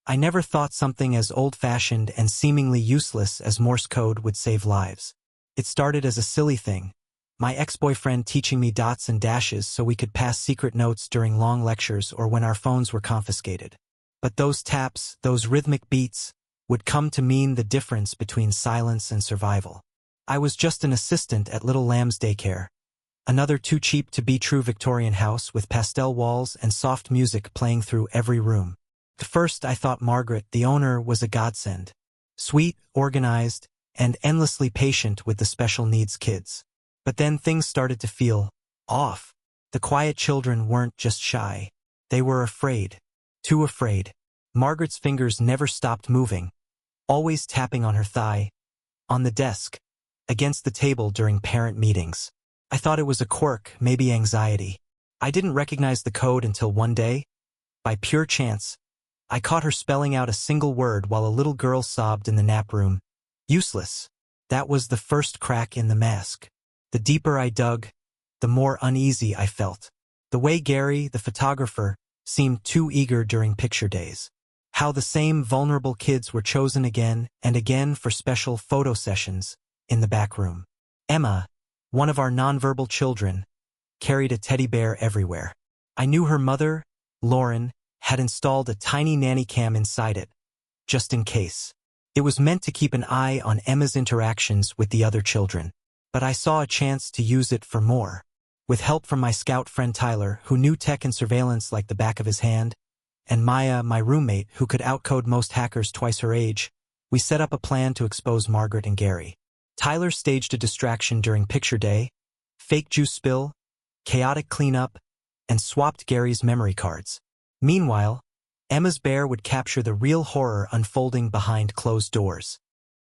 I never thought something as old-fashioned and seemingly useless as Morse code would save lives. It started as a silly thing. My ex-boyfriend teaching me dots and dashes so we could pass secret notes during long lectures or when our phones were confiscated. But those taps, those rhythmic beats, would come to mean the difference between silence and survival. I was just an assistant at Little Lamb's daycare. Another too-cheap-to-be-true Victorian house with pastel walls and soft music playing through every room. At first I thought Margaret, the owner, was a godsend. Sweet, organized, and endlessly patient with the special needs kids. But then things started to feel off. The quiet children weren't just shy. They were afraid. Too afraid. Margaret's fingers never stopped moving, always tapping on her thigh, on the desk, against the table during parent meetings. I thought it was a quirk, maybe anxiety. I didn't recognize the code until one day. By pure chance, I caught her spelling out a single word while a little girl sobbed in the nap room. Useless. That was the first crack in the mask. The deeper I dug, the more uneasy I felt. The way Gary, the photographer, seemed too eager during picture days. How the same vulnerable kids were chosen again and again for special photo sessions in the back room. Emma, one of our nonverbal children, carried a teddy bear everywhere. I knew her mother, Lauren, had installed a tiny nanny cam inside it, just in case. It was meant to keep an eye on Emma's interactions with the other children, but I saw a chance to use it for more. With help from my scout friend Tyler, who knew tech and surveillance like the back of his hand, and Maya, my roommate, who could outcode most hackers twice her age, we set up a plan to expose Margaret and Gary. Tyler staged a distraction during picture day, fake juice spill, chaotic cleanup, and swapped Gary's memory cards. Meanwhile, Emma's bear would capture the real horror unfolding behind closed doors.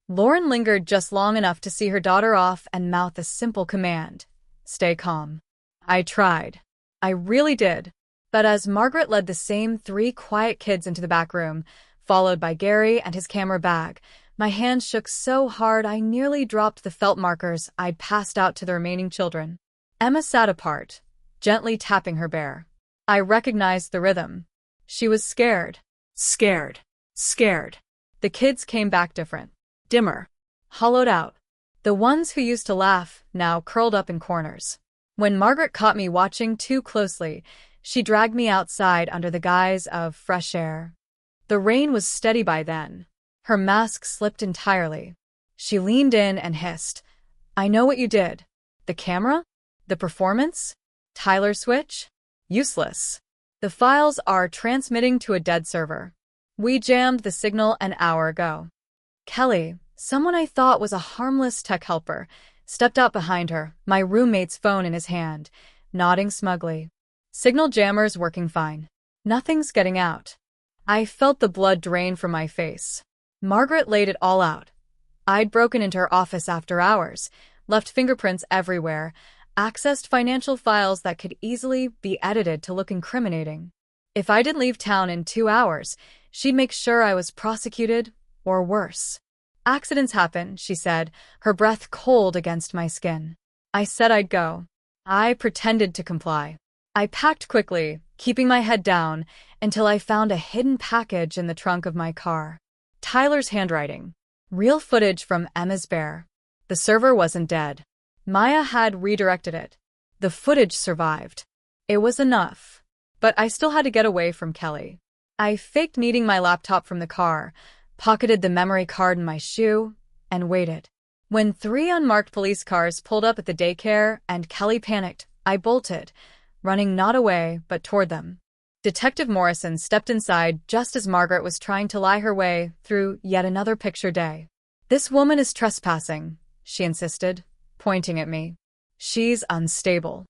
Lauren lingered just long enough to see her daughter off and mouth a simple command. Stay calm. I tried. I really did. But as Margaret led the same 3 quiet kids into the back room, followed by Gary and his camera bag, my hands shook so hard I nearly dropped the felt markers I'd passed out to the remaining children. Emma sat apart, gently tapping her bear. I recognized the rhythm. She was scared. Scared. Scared. The kids came back different. Dimmer. Hollowed out. The ones who used to laugh now curled up in corners. When Margaret caught me watching too closely, she dragged me outside under the guise of fresh air. The rain was steady by then. Her mask slipped entirely. She leaned in and hissed, I know what you did. The camera? The performance? Tyler switch? Useless. The files are transmitting to a dead server. We jammed the signal an hour ago. Kelly, someone I thought was a harmless tech helper, stepped out behind her, my roommate's phone in his hand, nodding smugly. Signal jammer's working fine. Nothing's getting out. I felt the blood drain from my face. Margaret laid it all out. I'd broken into her office after hours, left fingerprints everywhere, accessed financial files that could easily be edited to look incriminating. If I didn't leave town in 2 hours, she'd make sure I was prosecuted, or worse. Accidents happen, she said, her breath cold against my skin. I said I'd go. I pretended to comply. I packed quickly, keeping my head down, until I found a hidden package in the trunk of my car. Tyler's handwriting. Real footage from Emma's bear. The server wasn't dead. Maya had redirected it. The footage survived. It was enough. But I still had to get away from Kelly. I faked needing my laptop from the car, pocketed the memory card in my shoe, and waited. When 3 unmarked police cars pulled up at the daycare and Kelly panicked, I bolted, running not away but toward them. Detective Morrison stepped inside just as Margaret was trying to lie her way through yet another picture day. This woman is trespassing, she insisted, pointing at me. She's unstable.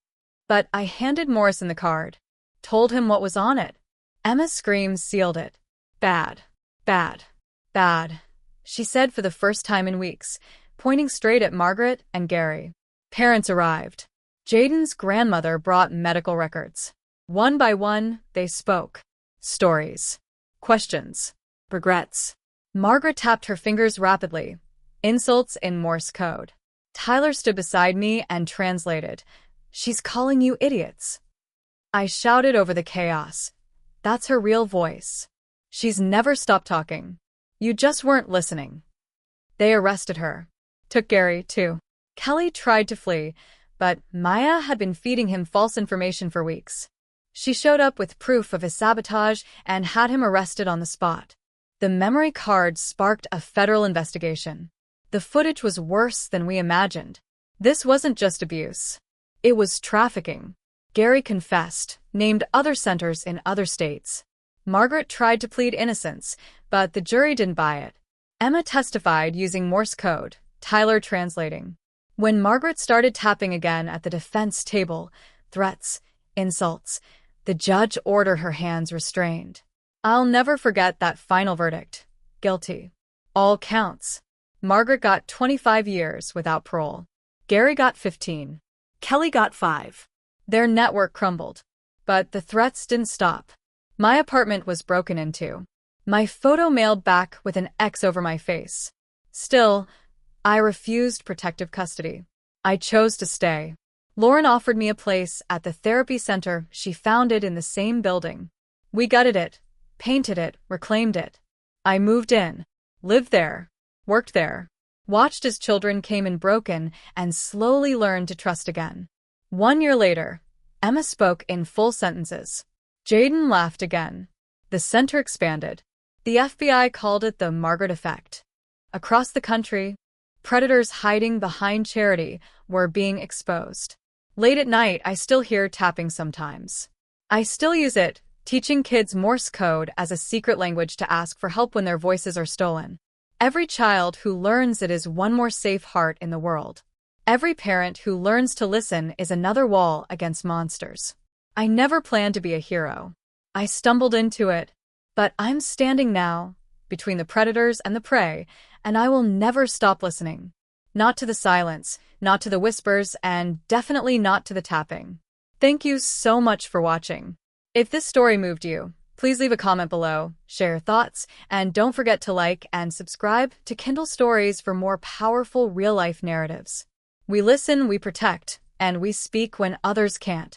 But I handed Morrison the card, told him what was on it. Emma's screams sealed it. Bad. Bad. Bad, she said for the first time in weeks, pointing straight at Margaret and Gary. Parents arrived. Jaden's grandmother brought medical records. One by one, they spoke. Stories. Questions. Regrets. Margaret tapped her fingers rapidly. Insults in Morse code. Tyler stood beside me and translated. She's calling you idiots. I shouted over the chaos. That's her real voice. She's never stopped talking. You just weren't listening. They arrested her. Took Gary, too. Kelly tried to flee, but Maya had been feeding him false information for weeks. She showed up with proof of his sabotage and had him arrested on the spot. The memory card sparked a federal investigation. The footage was worse than we imagined. This wasn't just abuse. It was trafficking. Gary confessed, named other centers in other states. Margaret tried to plead innocence, but the jury didn't buy it. Emma testified using Morse code, Tyler translating. When Margaret started tapping again at the defense table, threats, insults, the judge ordered her hands restrained. I'll never forget that final verdict. Guilty. All counts. Margaret got 25 years without parole. Gary got 15. Kelly got 5. Their network crumbled. But the threats didn't stop. My apartment was broken into. My photo mailed back with an X over my face. Still, I refused protective custody. I chose to stay. Lauren offered me a place at the therapy center she founded in the same building. We gutted it, painted it, reclaimed it. I moved in, lived there, worked there, watched as children came in broken, and slowly learned to trust again. 1 year later, Emma spoke in full sentences. Jaden laughed again. The center expanded. The FBI called it the Margaret Effect. Across the country, predators hiding behind charity were being exposed. Late at night, I still hear tapping sometimes. I still use it, teaching kids Morse code as a secret language to ask for help when their voices are stolen. Every child who learns it is one more safe heart in the world. Every parent who learns to listen is another wall against monsters. I never planned to be a hero. I stumbled into it, but I'm standing now, between the predators and the prey, and I will never stop listening. Not to the silence, not to the whispers, and definitely not to the tapping. Thank you so much for watching. If this story moved you, please leave a comment below, share your thoughts, and don't forget to like and subscribe to Kindle Stories for more powerful real-life narratives. We listen, we protect, and we speak when others can't.